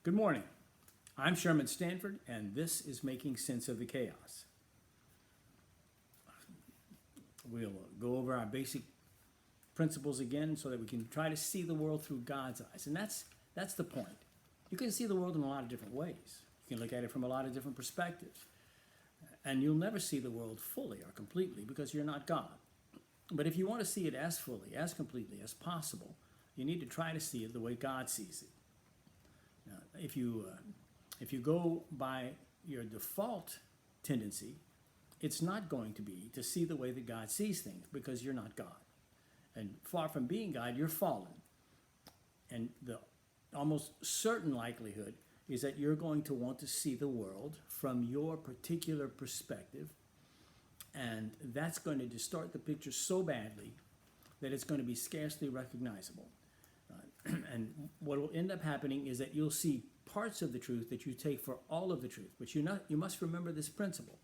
Good morning. I'm Sherman Stanford, and this is Making Sense of the Chaos. We'll go over our basic principles again so that we can try to see the world through God's eyes. And that's the point. You can see the world in a lot of different ways. You can look at it from a lot of different perspectives. And you'll never see the world fully or completely because you're not God. But if you want to see it as fully, as completely as possible, you need to try to see it the way God sees it. Now, if you go by your default tendency, it's not going to be to see the way that God sees things because you're not God. And far from being God, you're fallen. And the almost certain likelihood is that you're going to want to see the world from your particular perspective. And that's going to distort the picture so badly that it's going to be scarcely recognizable. And what will end up happening is that you'll see parts of the truth that you take for all of the truth. But you must remember this principle.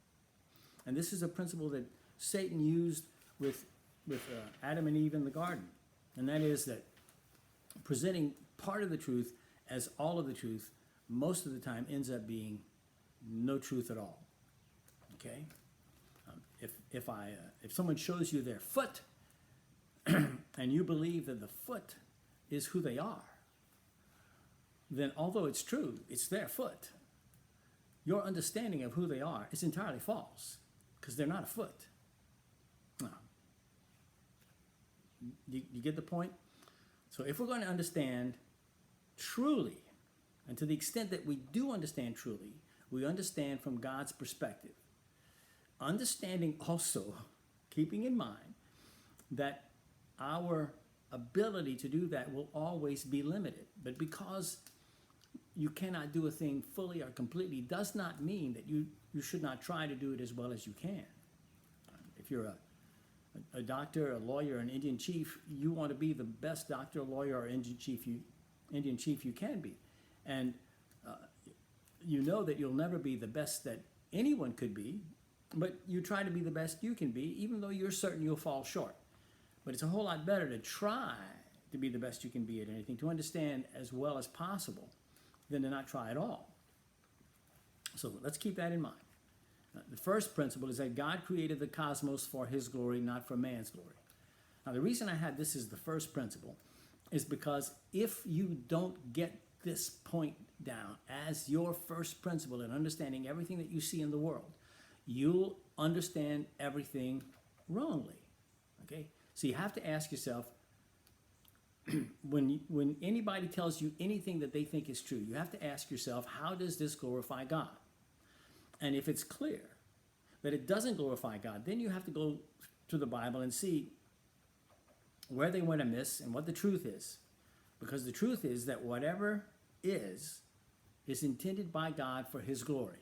And this is a principle that Satan used with Adam and Eve in the garden. And that is that presenting part of the truth as all of the truth most of the time ends up being no truth at all. Okay? If someone shows you their foot and you believe that the foot is who they are, then although it's true, it's their foot, your understanding of who they are is entirely false because they're not a foot. No. You get the point? So if we're going to understand truly, and to the extent that we do understand truly, we understand from God's perspective. Understanding also, keeping in mind that our ability to do that will always be limited. But because you cannot do a thing fully or completely does not mean that you should not try to do it as well as you can. If you're a doctor, a lawyer, an Indian chief, you want to be the best doctor, lawyer, or Indian chief you can be. And you know that you'll never be the best that anyone could be, but you try to be the best you can be, even though you're certain you'll fall short. But it's a whole lot better to try to be the best you can be at anything, to understand as well as possible, than to not try at all. So let's keep that in mind. The first principle is that God created the cosmos for his glory, not for man's glory. Now, the reason I had this as the first principle is because if you don't get this point down as your first principle in understanding everything that you see in the world, you'll understand everything wrongly. Okay? So you have to ask yourself, when anybody tells you anything that they think is true, you have to ask yourself, how does this glorify God? And if it's clear that it doesn't glorify God, then you have to go to the Bible and see where they went amiss and what the truth is. Because the truth is that whatever is intended by God for his glory.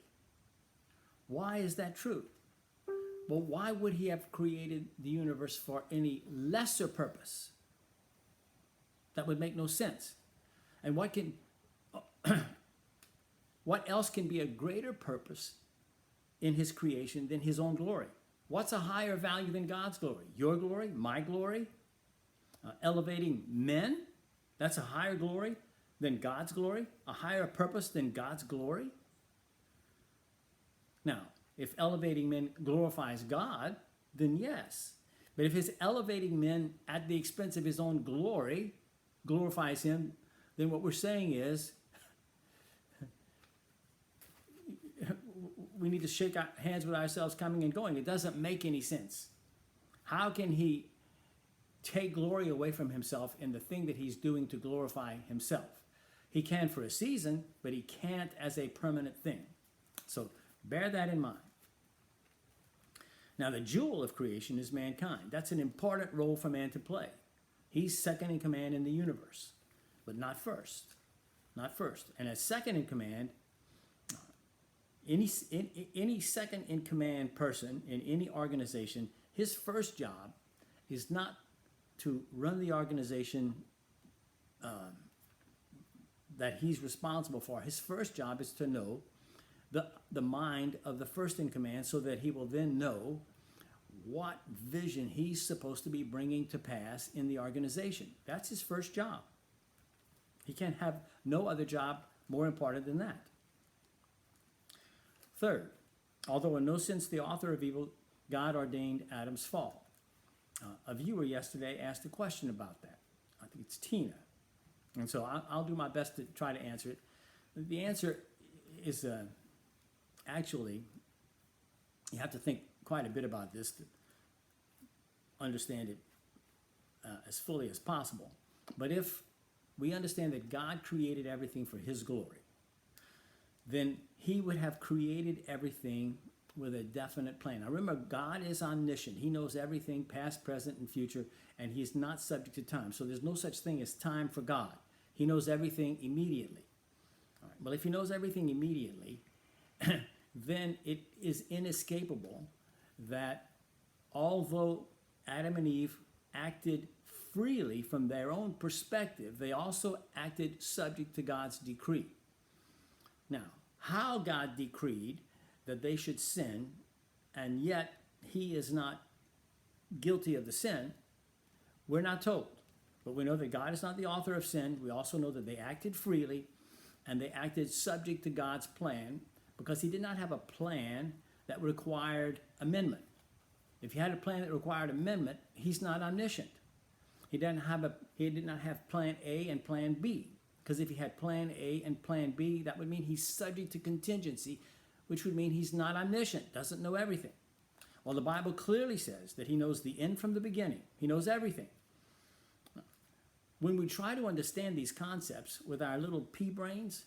Why is that true? Well, why would he have created the universe for any lesser purpose? That would make no sense. And what else can be a greater purpose in his creation than his own glory? What's a higher value than God's glory? Your glory? My glory? Elevating men? That's a higher glory than God's glory? A higher purpose than God's glory? Now, if elevating men glorifies God, then yes. But if his elevating men at the expense of his own glory glorifies him, then what we're saying is we need to shake our hands with ourselves coming and going. It doesn't make any sense. How can he take glory away from himself in the thing that he's doing to glorify himself? He can for a season, but he can't as a permanent thing. So bear that in mind. Now, the jewel of creation is mankind. That's an important role for man to play. He's second in command in the universe, but not first. Not first. And as second in command, any second in command person in any organization, his first job is not to run the organization that he's responsible for. His first job is to know the mind of the first in command so that he will then know what vision he's supposed to be bringing to pass in the organization. That's his first job. He can't have no other job more important than that. Third, although in no sense the author of evil, God ordained Adam's fall. A viewer yesterday asked a question about that. I think it's Tina. And so I'll do my best to try to answer it. The answer is actually, you have to think quite a bit about this to understand it as fully as possible. But if we understand that God created everything for his glory, then he would have created everything with a definite plan. Now remember, God is omniscient. He knows everything, past, present, and future, and he's not subject to time. So there's no such thing as time for God. He knows everything immediately. All right. Well, if he knows everything immediately, then it is inescapable that although Adam and Eve acted freely from their own perspective, they also acted subject to God's decree. Now, how God decreed that they should sin, and yet he is not guilty of the sin, we're not told. But we know that God is not the author of sin. We also know that they acted freely, and they acted subject to God's plan, because he did not have a plan that required amendment. If he had a plan that required amendment, he's not omniscient. He did not have plan A and plan B. Because if he had plan A and plan B, that would mean he's subject to contingency, which would mean he's not omniscient, doesn't know everything. Well, the Bible clearly says that he knows the end from the beginning. He knows everything. When we try to understand these concepts with our little pea brains,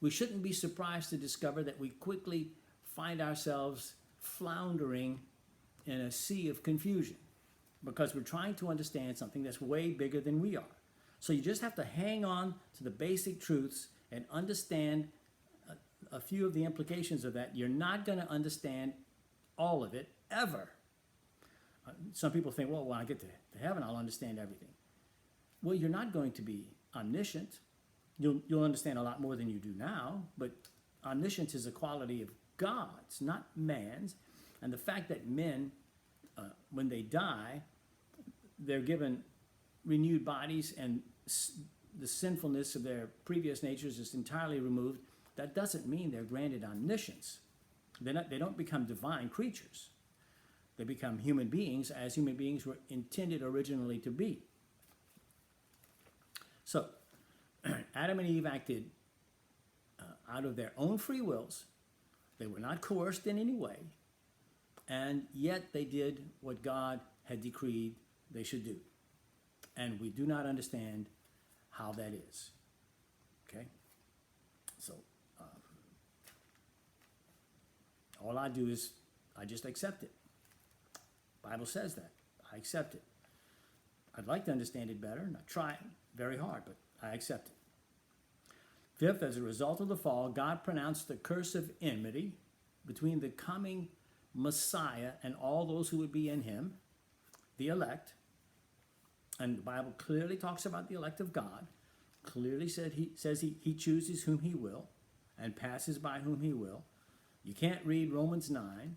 we shouldn't be surprised to discover that we quickly find ourselves floundering in a sea of confusion, because we're trying to understand something that's way bigger than we are. So you just have to hang on to the basic truths and understand a few of the implications of that. You're not going to understand all of it ever. Some people think, well, when I get to heaven, I'll understand everything. Well, you're not going to be omniscient. You'll understand a lot more than you do now, but omniscience is a quality of God's, not man's. And the fact that men, when they die, they're given renewed bodies and the sinfulness of their previous natures is entirely removed, that doesn't mean they're granted omniscience. They don't become divine creatures. They become human beings as human beings were intended originally to be. So, Adam and Eve acted out of their own free wills. They were not coerced in any way, and yet they did what God had decreed they should do. And we do not understand how that is. Okay? So, all I do is I just accept it. The Bible says that. I accept it. I'd like to understand it better, and I try very hard, but I accept it. Fifth, as a result of the fall, God pronounced the curse of enmity between the coming Messiah and all those who would be in him, the elect. And the Bible clearly talks about the elect of God. Clearly says he chooses whom he will and passes by whom he will. You can't read Romans 9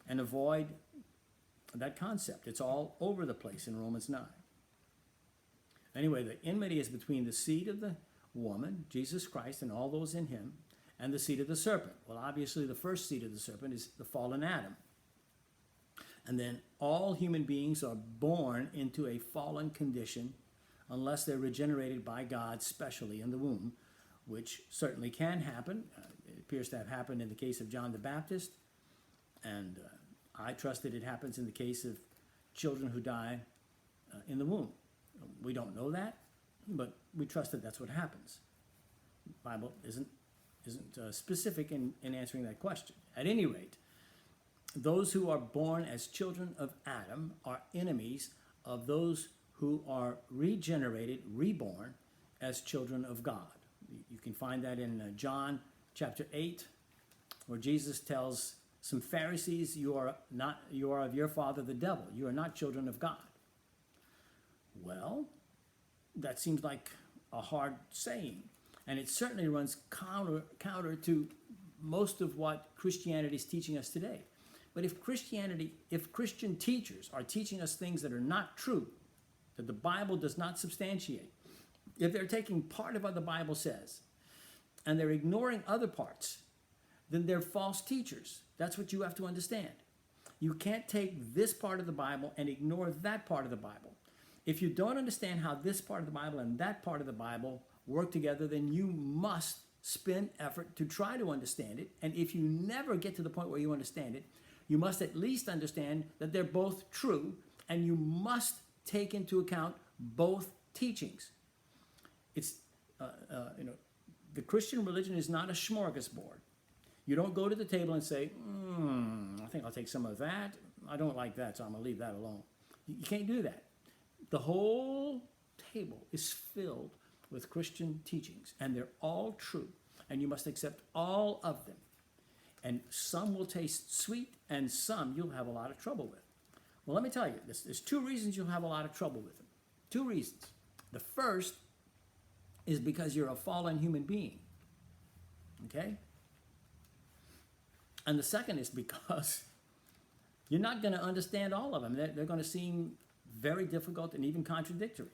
and avoid that concept. It's all over the place in Romans 9. Anyway, the enmity is between the seed of the woman, Jesus Christ, and all those in him, and the seed of the serpent. Well, obviously, the first seed of the serpent is the fallen Adam. And then all human beings are born into a fallen condition unless they're regenerated by God, specially in the womb, which certainly can happen. It appears to have happened in the case of John the Baptist, and I trust that it happens in the case of children who die in the womb. We don't know that, but we trust that that's what happens. The Bible isn't specific in answering that question. At any rate, those who are born as children of Adam are enemies of those who are regenerated, reborn as children of God. You can find that in John chapter 8, where Jesus tells some Pharisees, you are of your father the devil. You are not children of God. Well, that seems like a hard saying, and it certainly runs counter to most of what Christianity is teaching us today. But if Christian teachers are teaching us things that are not true, that the Bible does not substantiate, if they're taking part of what the Bible says and they're ignoring other parts, then they're false teachers. That's what you have to understand. You can't take this part of the Bible and ignore that part of the Bible. If you don't understand how this part of the Bible and that part of the Bible work together, then you must spend effort to try to understand it. And if you never get to the point where you understand it, you must at least understand that they're both true, and you must take into account both teachings. It's, the Christian religion is not a smorgasbord. You don't go to the table and say, I think I'll take some of that. I don't like that, so I'm going to leave that alone. You can't do that. The whole table is filled with Christian teachings, and they're all true, and you must accept all of them. And some will taste sweet, and some you'll have a lot of trouble with. Well, let me tell you, there's two reasons you'll have a lot of trouble with them. Two reasons. The first is because you're a fallen human being, okay? And the second is because you're not going to understand all of them. They're going to seem very difficult and even contradictory.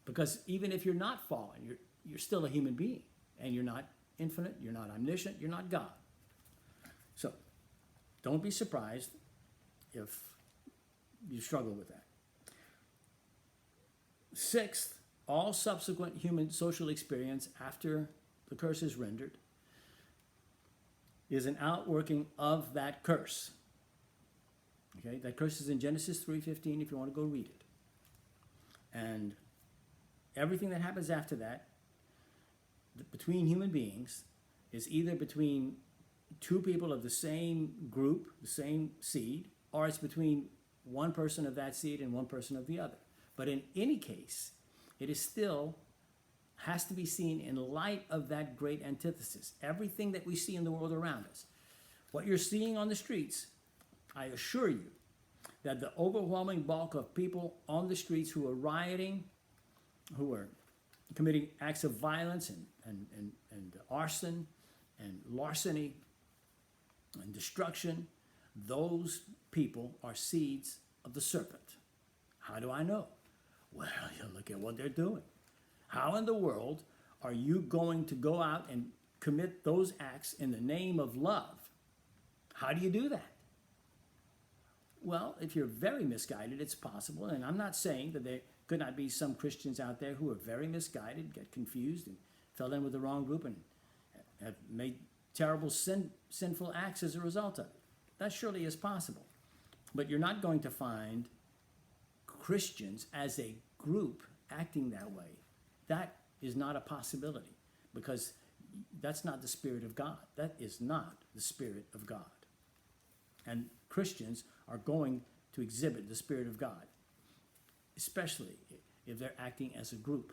Because even if you're not fallen, you're still a human being. And you're not infinite, you're not omniscient, you're not God. So, don't be surprised if you struggle with that. Sixth, all subsequent human social experience after the curse is rendered is an outworking of that curse. Okay, that curse is in Genesis 3:15 if you want to go read it. And everything that happens after that, between human beings, is either between two people of the same group, the same seed, or it's between one person of that seed and one person of the other. But in any case, it is still has to be seen in light of that great antithesis. Everything that we see in the world around us, what you're seeing on the streets, I assure you that the overwhelming bulk of people on the streets who are rioting, who are committing acts of violence and arson and larceny and destruction, those people are seeds of the serpent. How do I know? Well, you look at what they're doing. How in the world are you going to go out and commit those acts in the name of love? How do you do that? Well, if you're very misguided, it's possible. And I'm not saying that there could not be some Christians out there who are very misguided, get confused, and fell in with the wrong group and have made terrible sinful acts as a result of it. That surely is possible. But you're not going to find Christians as a group acting that way. That is not a possibility, because that's not the Spirit of God. That is not the Spirit of God. And Christians are going to exhibit the Spirit of God, especially if they're acting as a group.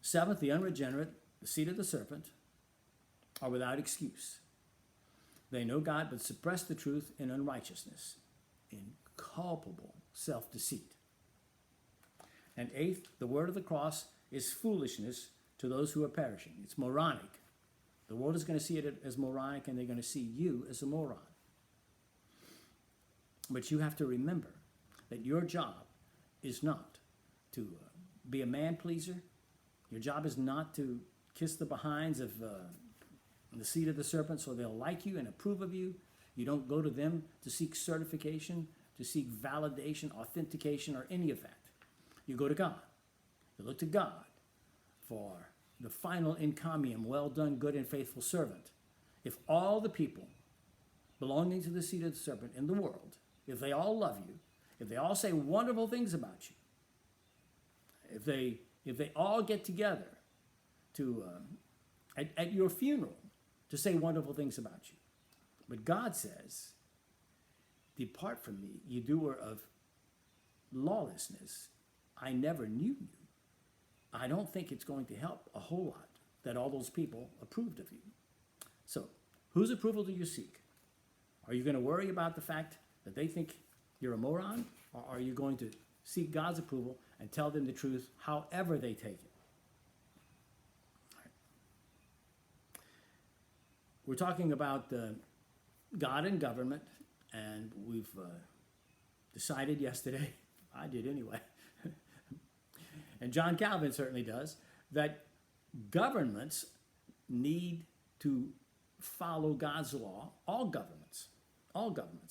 Seventh, the unregenerate, the seed of the serpent, are without excuse. They know God but suppress the truth in unrighteousness, in culpable self-deceit. And eighth, the word of the cross is foolishness to those who are perishing. It's moronic. The world is going to see it as moronic, and they're going to see you as a moron. But you have to remember that your job is not to be a man pleaser. Your job is not to kiss the behinds of the seed of the serpent so they'll like you and approve of you. You don't go to them to seek certification, to seek validation, authentication, or any of that. You go to God. You look to God for the final encomium, well done, good and faithful servant. If all the people belonging to the seed of the serpent in the world, if they all love you, if they all say wonderful things about you, if they all get together to at your funeral to say wonderful things about you, but God says, "Depart from me, you doer of lawlessness. I never knew you." I don't think it's going to help a whole lot that all those people approved of you. So, whose approval do you seek? Are you going to worry about the fact that they think you're a moron? Or are you going to seek God's approval and tell them the truth however they take it? Right. We're talking about God and government, and we've decided yesterday, I did anyway, and John Calvin certainly does, that governments need to follow God's law, all governments,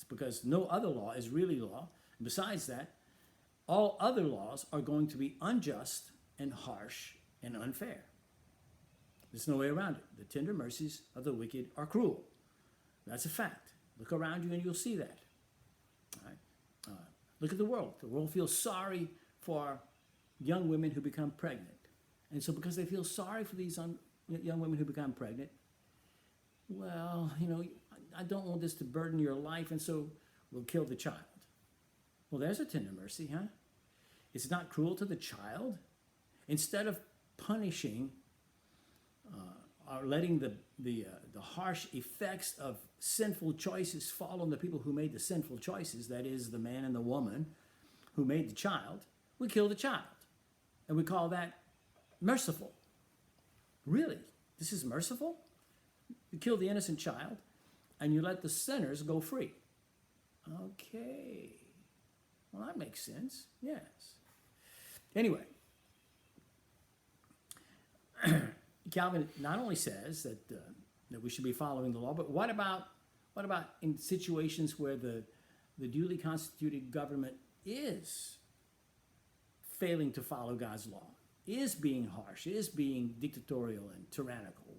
because no other law is really law. Besides that, all other laws are going to be unjust and harsh and unfair. There's no way around it. The tender mercies of the wicked are cruel. That's a fact. Look around you and you'll see that. All right? Look at the world. The world feels sorry for young women who become pregnant. And so because they feel sorry for these young women who become pregnant, well, I don't want this to burden your life, and so we'll kill the child. Well, there's a tender mercy, huh? It's not cruel to the child. Instead of punishing or letting the harsh effects of sinful choices fall on the people who made the sinful choices, that is, the man and the woman who made the child, we kill the child. And we call that merciful. Really? This is merciful? You kill the innocent child and you let the sinners go free. Okay. Well, that makes sense. Yes. Anyway, Calvin not only says that we should be following the law, but what about in situations where the duly constituted government is failing to follow God's law, is being harsh, is being dictatorial and tyrannical?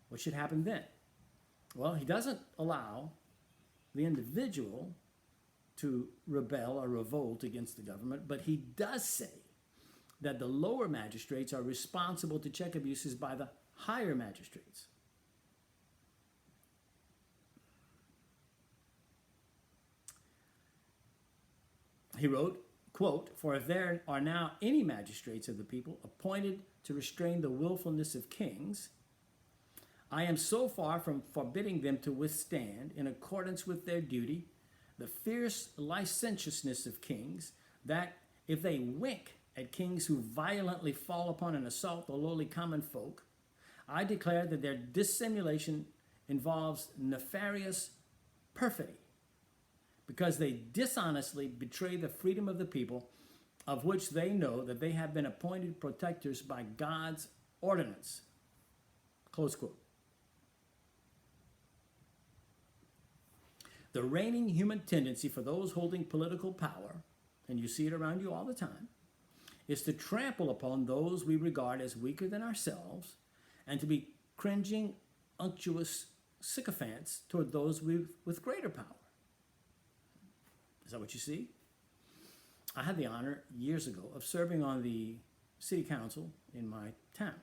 What should happen then? Well, he doesn't allow the individual to rebel or revolt against the government, but he does say that the lower magistrates are responsible to check abuses by the higher magistrates. He wrote, quote, "For if there are now any magistrates of the people appointed to restrain the willfulness of kings, I am so far from forbidding them to withstand, in accordance with their duty, the fierce licentiousness of kings, that if they wink at kings who violently fall upon and assault the lowly common folk, I declare that their dissimulation involves nefarious perfidy, because they dishonestly betray the freedom of the people, of which they know that they have been appointed protectors by God's ordinance." Close quote. The reigning human tendency for those holding political power, and you see it around you all the time, is to trample upon those we regard as weaker than ourselves, and to be cringing, unctuous sycophants toward those with greater power. Is that what you see? I had the honor years ago of serving on the city council in my town.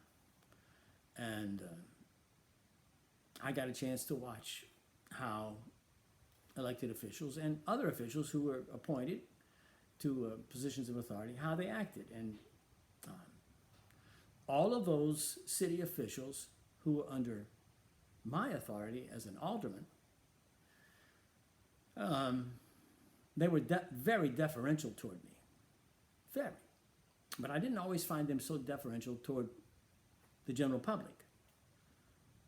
And I got a chance to watch how elected officials and other officials who were appointed to positions of authority, how they acted. And all of those city officials who were under my authority as an alderman, they were very deferential toward me. Very. But I didn't always find them so deferential toward the general public.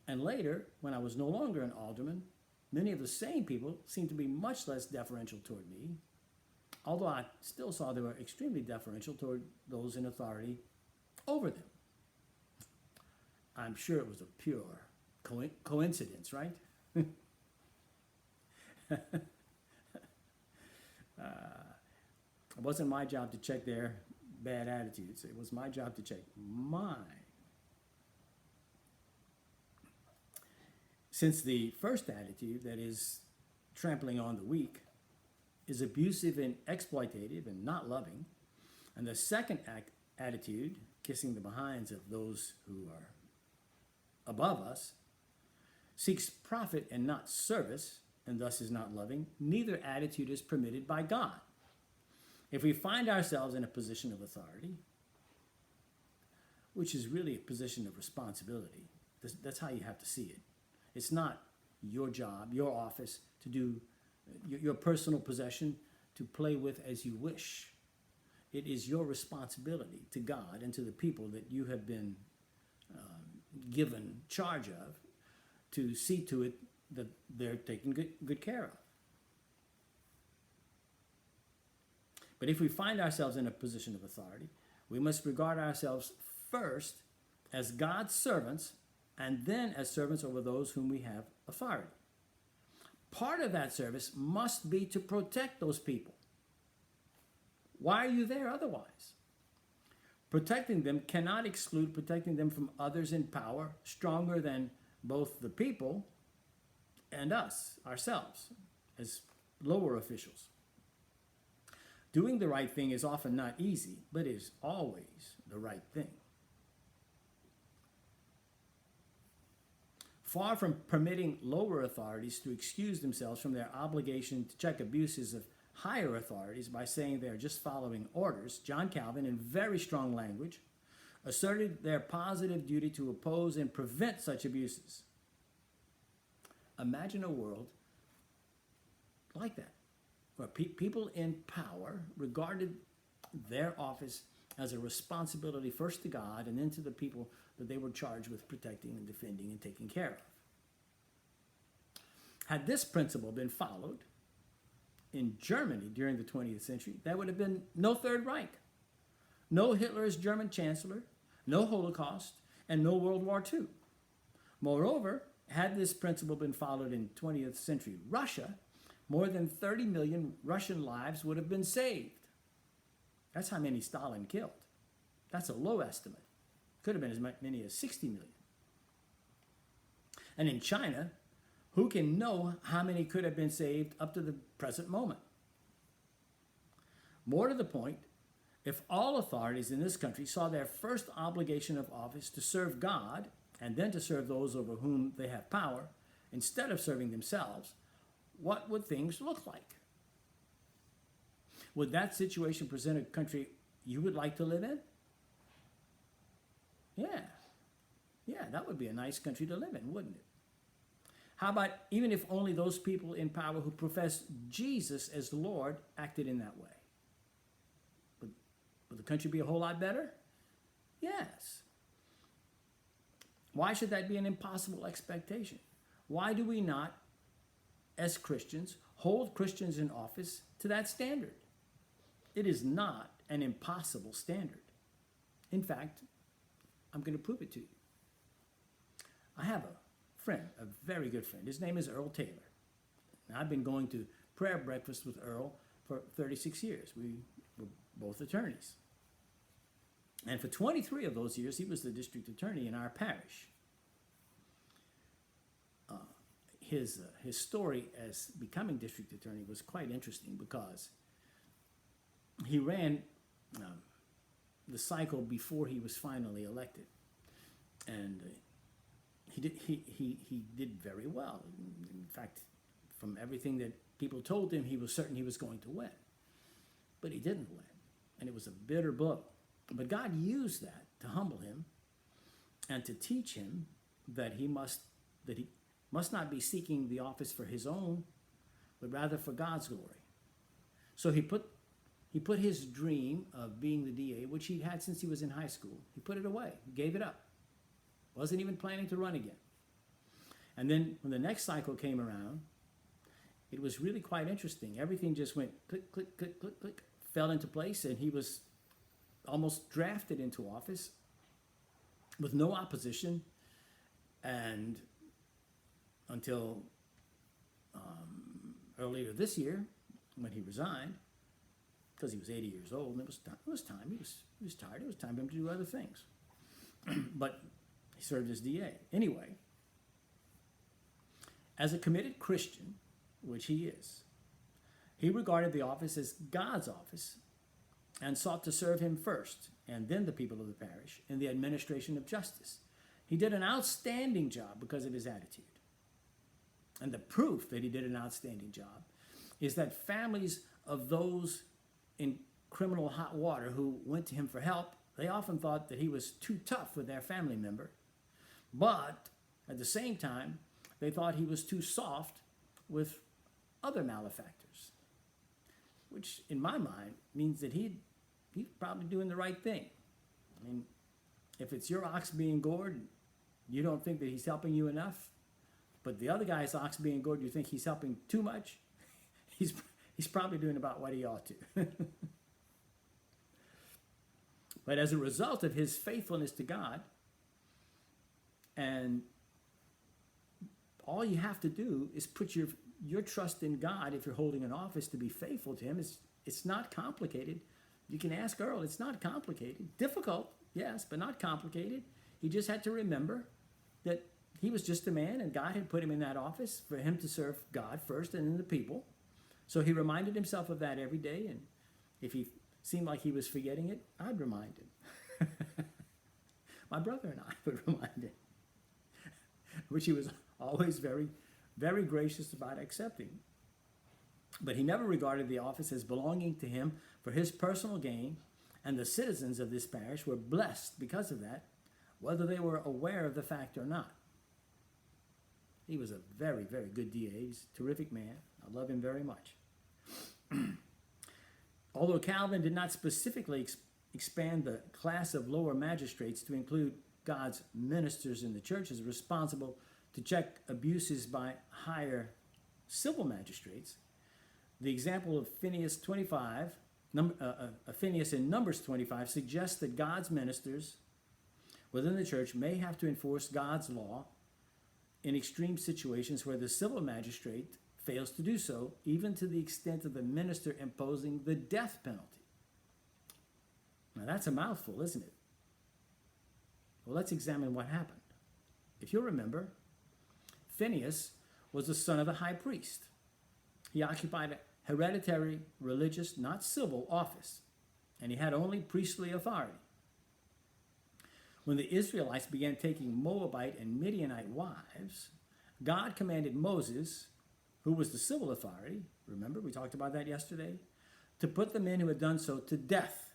And later, when I was no longer an alderman, many of the same people seemed to be much less deferential toward me, although I still saw they were extremely deferential toward those in authority over them. I'm sure it was a pure coincidence, right? It wasn't my job to check their bad attitudes. It was my job to check mine. Since the first attitude, that is trampling on the weak, is abusive and exploitative and not loving, and the second attitude, kissing the behinds of those who are above us, seeks profit and not service, and thus is not loving, neither attitude is permitted by God. If we find ourselves in a position of authority, which is really a position of responsibility, that's how you have to see it. It's not your job, your office, to do your personal possession to play with as you wish. It is your responsibility to God and to the people that you have been given charge of to see to it that they're taken good care of. But if we find ourselves in a position of authority, We must regard ourselves first as God's servants and then as servants over those whom we have authority. Part of that service must be to protect those people. Why are you there otherwise? Protecting them cannot exclude protecting them from others in power stronger than both the people and us, ourselves, as lower officials. Doing the right thing is often not easy, but is always the right thing. Far from permitting lower authorities to excuse themselves from their obligation to check abuses of higher authorities by saying they are just following orders, John Calvin, in very strong language, asserted their positive duty to oppose and prevent such abuses. Imagine a world like that, where people in power regarded their office as a responsibility first to God and then to the people that they were charged with protecting and defending and taking care of. Had this principle been followed in Germany during the 20th century, there would have been no Third Reich, no Hitler as German Chancellor, no Holocaust, and no World War II. Moreover, had this principle been followed in 20th century Russia, more than 30 million Russian lives would have been saved. That's how many Stalin killed. That's a low estimate. Could have been as many as 60 million. And in China, who can know how many could have been saved up to the present moment? More to the point, if all authorities in this country saw their first obligation of office to serve God and then to serve those over whom they have power, instead of serving themselves, what would things look like? Would that situation present a country you would like to live in? Yeah, that would be a nice country to live in, wouldn't it? How about even if only those people in power who profess Jesus as the Lord acted in that way? Would the country be a whole lot better? Yes. Why should that be an impossible expectation? Why do we not, as Christians, hold Christians in office to that standard? It is not an impossible standard. In fact, I'm going to prove it to you. I have a friend, a very good friend. His name is Earl Taylor. Now, I've been going to prayer breakfast with Earl for 36 years. We were both attorneys. And for 23 of those years, he was the district attorney in our parish. His story as becoming district attorney was quite interesting because he ran the cycle before he was finally elected, and he did very well. In fact, from everything that people told him, he was certain he was going to win, but he didn't win, and it was a bitter blow. But God used that to humble him and to teach him that he must not be seeking the office for his own, but rather for God's glory. So he put his dream of being the DA, which he'd had since he was in high school, he put it away, gave it up. Wasn't even planning to run again. And then when the next cycle came around, it was really quite interesting. Everything just went click, click, click, click, click, fell into place, and he was almost drafted into office with no opposition, and until earlier this year when he resigned, because he was 80 years old, and it was time. He was tired. It was time for him to do other things. But he served as DA. Anyway, as a committed Christian, which he is, he regarded the office as God's office and sought to serve him first, and then the people of the parish, in the administration of justice. He did an outstanding job because of his attitude. And the proof that he did an outstanding job is that families of those in criminal hot water who went to him for help, they often thought that he was too tough with their family member. But at the same time, they thought he was too soft with other malefactors, which in my mind means that he's probably doing the right thing. I mean, if it's your ox being gored, you don't think that he's helping you enough, but the other guy's ox being gored, you think he's helping too much, he's probably doing about what he ought to. But as a result of his faithfulness to God, and all you have to do is put your trust in God if you're holding an office to be faithful to him. It's not complicated. You can ask Earl. It's not complicated. Difficult, yes, but not complicated. He just had to remember that he was just a man and God had put him in that office for him to serve God first and then the people. So he reminded himself of that every day, and if he seemed like he was forgetting it, I'd remind him. My brother and I would remind him, which he was always very, very gracious about accepting. But he never regarded the office as belonging to him for his personal gain, and the citizens of this parish were blessed because of that, whether they were aware of the fact or not. He was a very, very good DA. He's a terrific man. I love him very much. Although Calvin did not specifically expand the class of lower magistrates to include God's ministers in the churches responsible to check abuses by higher civil magistrates, the example of Phineas in Numbers 25 suggests that God's ministers within the church may have to enforce God's law in extreme situations where the civil magistrate fails to do so, even to the extent of the minister imposing the death penalty. Now that's a mouthful, isn't it? Well, let's examine what happened. If you'll remember, Phineas was the son of the high priest. He occupied a hereditary, religious, not civil office, and he had only priestly authority. When the Israelites began taking Moabite and Midianite wives, God commanded Moses, who was the civil authority, remember we talked about that yesterday, to put the men who had done so to death.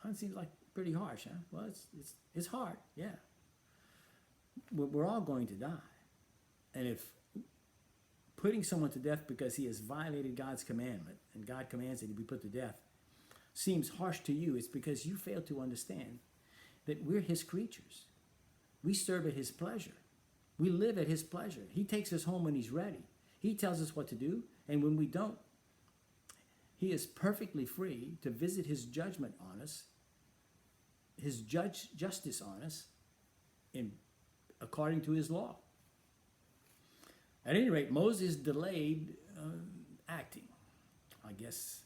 That seems like pretty harsh, huh? Well, it's hard, yeah. We're all going to die. And if putting someone to death because he has violated God's commandment, and God commands that he be put to death, seems harsh to you, it's because you fail to understand that we're his creatures. We serve at his pleasure. We live at his pleasure. He takes us home when he's ready. He tells us what to do, and when we don't, he is perfectly free to visit his judgment on us, his justice on us, according to his law. At any rate, Moses delayed acting. I guess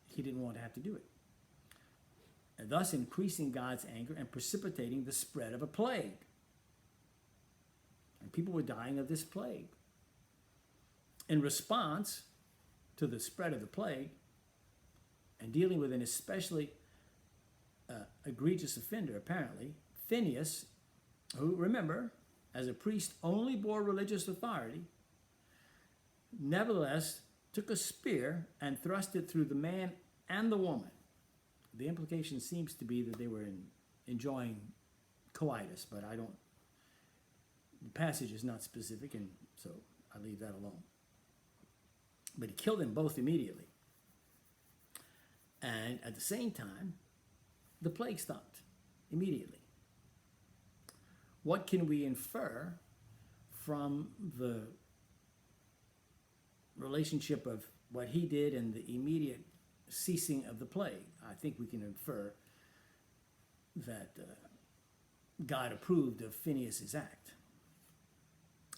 he didn't want to have to do it, and thus increasing God's anger and precipitating the spread of a plague. And people were dying of this plague. In response to the spread of the plague and dealing with an especially egregious offender, apparently, Phineas, who, remember, as a priest only bore religious authority, nevertheless took a spear and thrust it through the man and the woman. The implication seems to be that they were enjoying coitus, but the passage is not specific, and so I leave that alone. But he killed them both immediately. And at the same time, the plague stopped immediately. What can we infer from the relationship of what he did and the immediate ceasing of the plague? I think we can infer that God approved of Phineas's act.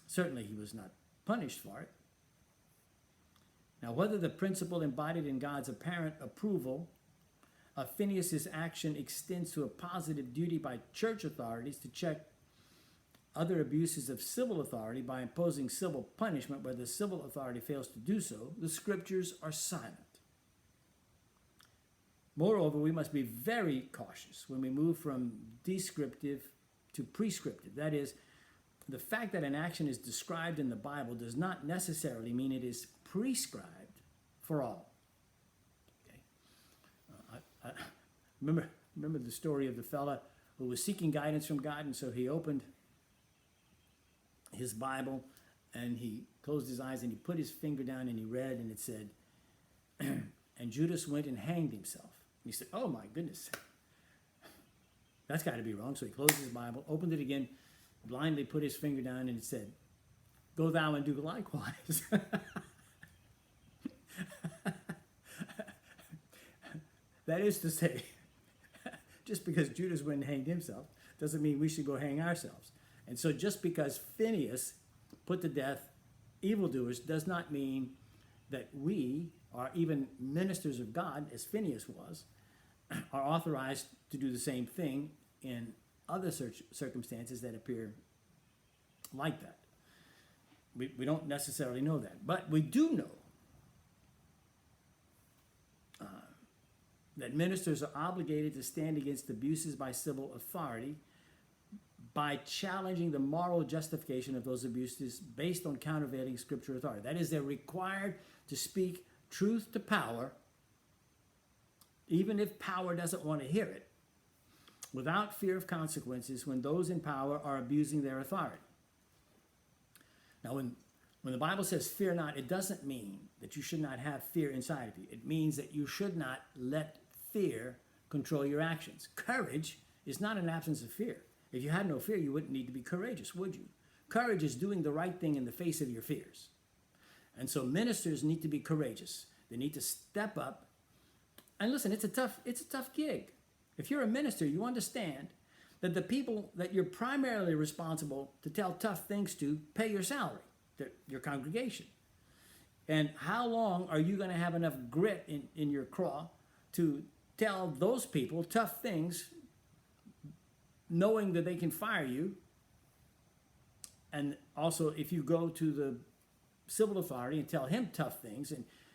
Certainly he was not punished for it. Now, whether the principle embodied in God's apparent approval of Phineas's action extends to a positive duty by church authorities to check other abuses of civil authority by imposing civil punishment where the civil authority fails to do so, the scriptures are silent. Moreover, we must be very cautious when we move from descriptive to prescriptive. That is, the fact that an action is described in the Bible does not necessarily mean it is prescribed for all. Okay. I remember the story of the fella who was seeking guidance from God, and so he opened his Bible and he closed his eyes and he put his finger down and he read, and it said, and Judas went and hanged himself. And he said, oh my goodness, that's got to be wrong. So he closed his Bible, opened it again, blindly put his finger down, and it said, go thou and do likewise. that is to say, just because Judas went and hanged himself doesn't mean we should go hang ourselves. And so just because Phinehas put to death evildoers does not mean that we, or even ministers of God, as Phinehas was, are authorized to do the same thing in other circumstances that appear like that. We don't necessarily know that. But we do know that ministers are obligated to stand against abuses by civil authority by challenging the moral justification of those abuses based on countervailing scripture authority. That is, they're required to speak truth to power, even if power doesn't want to hear it, without fear of consequences when those in power are abusing their authority. Now, when the Bible says fear not, it doesn't mean that you should not have fear inside of you. It means that you should not let fear control your actions. Courage is not an absence of fear. If you had no fear, you wouldn't need to be courageous, would you? Courage is doing the right thing in the face of your fears. And so ministers need to be courageous. They need to step up. And listen, it's a tough gig. If you're a minister, you understand that the people that you're primarily responsible to tell tough things to pay your salary, your congregation. And how long are you going to have enough grit in your craw to tell those people tough things, knowing that they can fire you? And also, if you go to the civil authority and tell him tough things,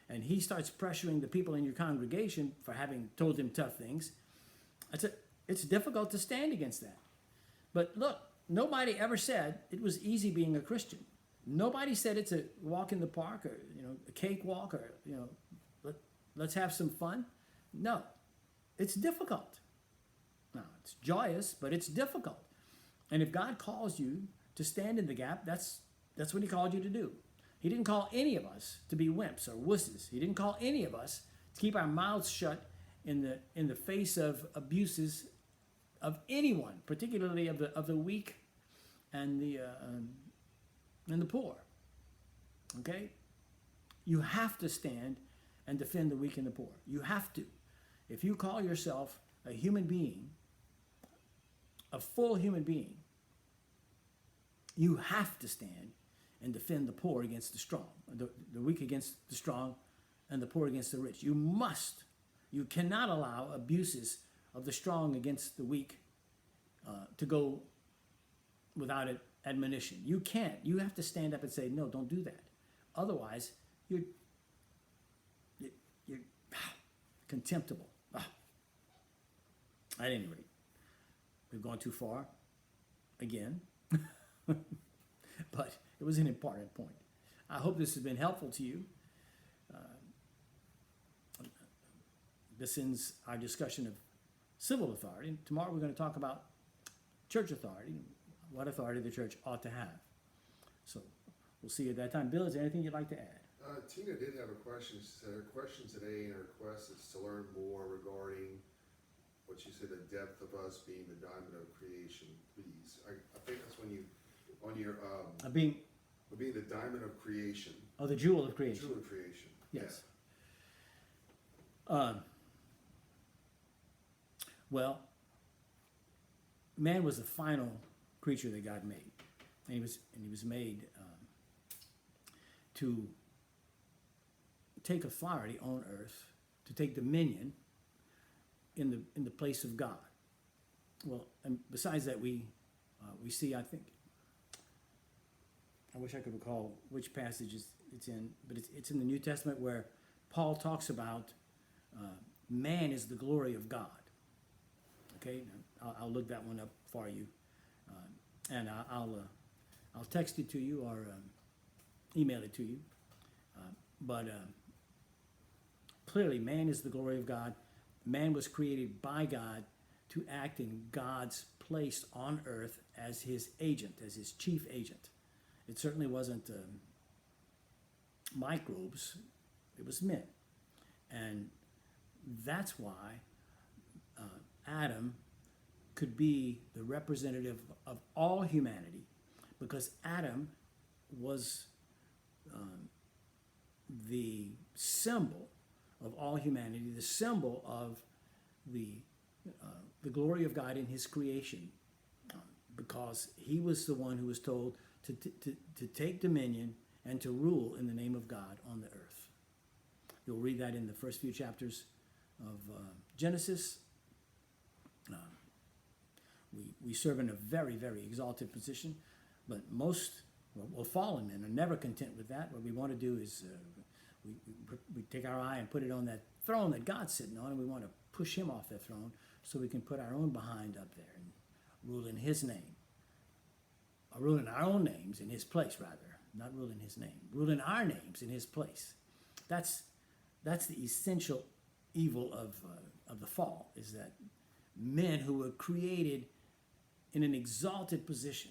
and he starts pressuring the people in your congregation for having told him tough things, it's difficult to stand against that. But look, nobody ever said it was easy being a Christian. Nobody said it's a walk in the park, or a cakewalk, or let's have some fun. No, it's difficult. Now, it's joyous, but it's difficult. And if God calls you to stand in the gap, that's what he called you to do. He didn't call any of us to be wimps or wusses. He didn't call any of us to keep our mouths shut in the face of abuses of anyone, particularly of the weak and the poor. Okay? You have to stand and defend the weak and the poor. You have to. If you call yourself a human being, a full human being, you have to stand and defend the poor against the strong, the weak against the strong, and the poor against the rich. You must. You cannot allow abuses of the strong against the weak to go without admonition. You can't. You have to stand up and say, no, don't do that. Otherwise, you're contemptible. At any rate, we've gone too far again, but it was an important point. I hope this has been helpful to you. This ends our discussion of civil authority. Tomorrow we're going to talk about church authority, what authority the church ought to have. So we'll see you at that time. Bill, is there anything you'd like to add? Tina did have a question. She said her question today and her request is to learn more regarding what you said, the depth of us being the diamond of creation, please. I think that's when you, on your, Being the diamond of creation. Oh, the jewel of creation. Jewel of creation. Yes. Well, man was the final creature that God made, and he was made to take authority on earth, to take dominion in the place of God. Well, and besides that, we see, I think, I wish I could recall which passage it's in, but it's in the New Testament where Paul talks about man is the glory of God. Okay, I'll look that one up for you, and I'll text it to you or email it to you. But clearly, man is the glory of God. Man was created by God to act in God's place on earth as his agent, as his chief agent. It certainly wasn't microbes, it was men. And that's why Adam could be the representative of all humanity, because Adam was the symbol of all humanity, the symbol of the glory of God in His creation, because He was the one who was told to take dominion and to rule in the name of God on the earth. You'll read that in the first few chapters of Genesis. We serve in a very, very exalted position, but most, well, fallen men are never content with that. What we want to do is we take our eye and put it on that throne that God's sitting on, and we want to push Him off that throne so we can put our own behind up there and rule in His name. Or rule in our own names in His place, rather. Not rule in His name. Rule in our names in His place. That's the essential evil of the fall, is that men who were created in an exalted position,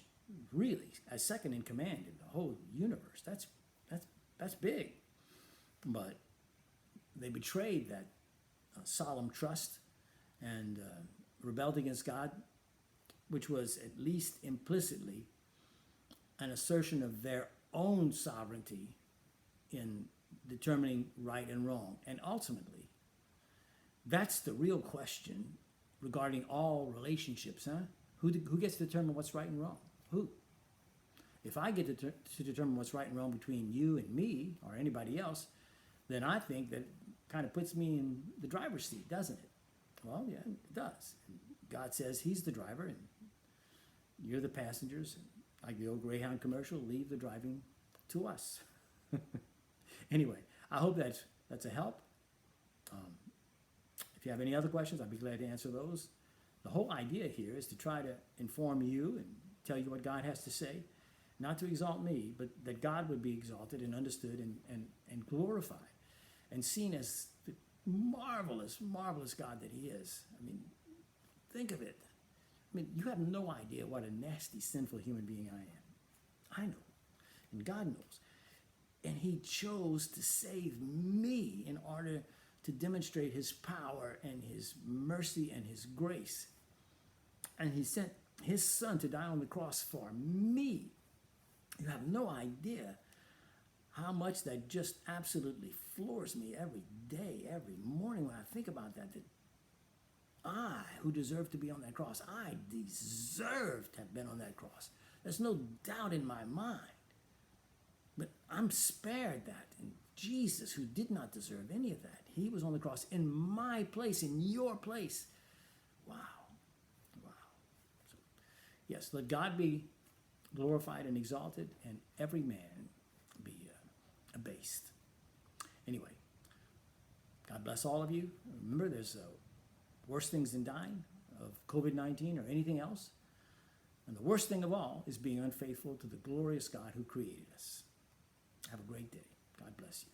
really, as second in command in the whole universe. That's big. But they betrayed that solemn trust and rebelled against God, which was at least implicitly an assertion of their own sovereignty in determining right and wrong. And ultimately, that's the real question regarding all relationships, huh? Who gets to determine what's right and wrong? Who? If I get to determine what's right and wrong between you and me or anybody else, then I think that kind of puts me in the driver's seat, doesn't it? Well, yeah, it does. God says He's the driver and you're the passengers. Like the old Greyhound commercial, leave the driving to us. Anyway, I hope that's a help. If you have any other questions, I'd be glad to answer those. The whole idea here is to try to inform you and tell you what God has to say, not to exalt me, but that God would be exalted and understood and glorified and seen as the marvelous, marvelous God that He is. I mean, think of it. I mean, you have no idea what a nasty, sinful human being I am. I know, and God knows. And He chose to save me in order to demonstrate His power and His mercy and His grace. And He sent His Son to die on the cross for me. You have no idea how much that just absolutely floors me every day, every morning when I think about that I, who deserve to be on that cross, I deserve to have been on that cross. There's no doubt in my mind. But I'm spared that. And Jesus, who did not deserve any of that, He was on the cross in my place, in your place. Wow. Wow. So, yes, let God be glorified and exalted, and every man be abased. Anyway, God bless all of you. Remember, there's worse things than dying of COVID-19 or anything else. And the worst thing of all is being unfaithful to the glorious God who created us. Have a great day. God bless you.